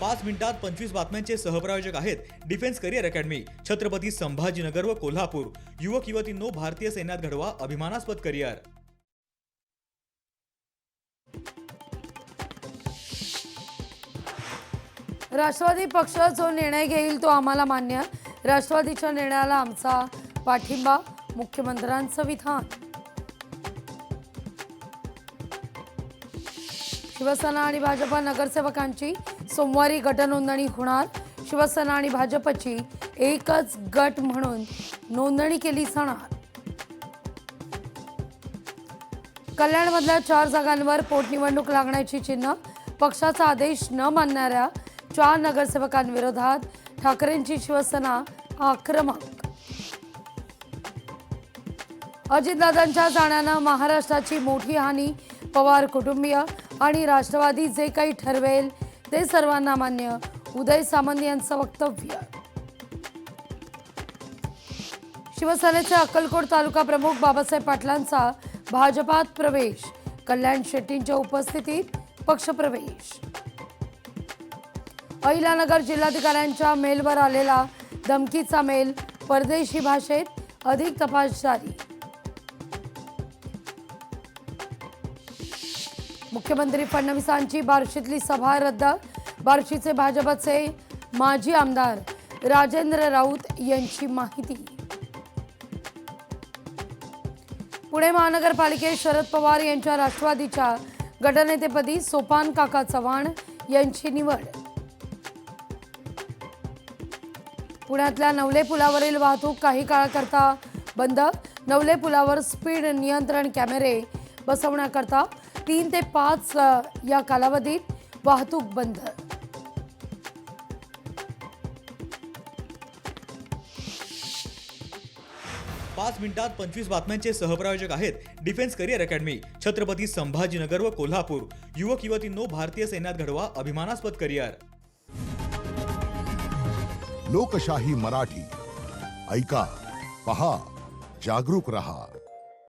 5 मिनिटात 25 बातम्यांचे सहप्रायोजक आहेत defence career academy, Chhatrapati Sambhajinagar व कोल्हापूर। युवक युवतींनो, भारतीय सैन्यात घडवा अभिमानास्पद करिअर। राष्ट्रवादी पक्ष जो निर्णय घेईल तो आम्हाला मान्य। राष्ट्रवादीच्या निर्णयाला आमचा पाठिंबा, मुख्यमंत्र्यांचं विधान। शिवसेना आणि भाजप नगरसेवकांची सोमवारी गटनोंदणी होणार। शिवसेना आणि भाजपची एकच गट म्हणून नोंदणी केली जाणार। कल्याणमधल्या 4 जागांवर पोटनिवडणूक लागण्याची चिन्ह। पक्षाचा आदेश न मानणाऱ्या 4 नगरसेवकांविरोधात ठाकरेंची शिवसेना आक्रमक। अजितदादांच्या जाण्यानं महाराष्ट्राची मोठी हानी। पवार कुटुंबीय आणि राष्ट्रवादी जे काही ठरवेल ते सर्वांना मान्य। उदय सामंत यांचं वक्तव्य। शिवसेनेचे अक्कलकोट तालुका प्रमुख बाबासाहेब पाटलांचा भाजपात प्रवेश। कल्याण शेट्टींच्या उपस्थितीत पक्षप्रवेश। अहिल्यानगर जिल्हाधिकाऱ्यांच्या मेलवर आलेला धमकीचा मेल, परदेशी भाषेत, अधिक तपास जारी। मुख्यमंत्री फडणवीसांची बार्शीतली सभा रद्द। बार्शीचे भाजपचे माजी आमदार राजेंद्र राऊत यांची माहिती। पुणे महानगरपालिकेत शरद पवार यांच्या राष्ट्रवादीच्या गटनेतेपदी सोपान काका चव्हाण यांची निवड। पुण्यातल्या नवले पुलावरील वाहतूक काही काळाकरता बंद। नवले पुलावर स्पीड नियंत्रण कॅमेरे बसवण्याकरता 3 ते 5 या कालावधीत वाहतूक बंद। पाच मिनिटात 25 बातम्यांचे सहप्रायोजक आहेत defence career academy, Chhatrapati Sambhajinagar व कोल्हापूर। युवक युवतींनो, भारतीय सैन्यात घडवा अभिमानास्पद करिअर। लोकशाही मराठी ऐका, पहा, जागरूक रहा।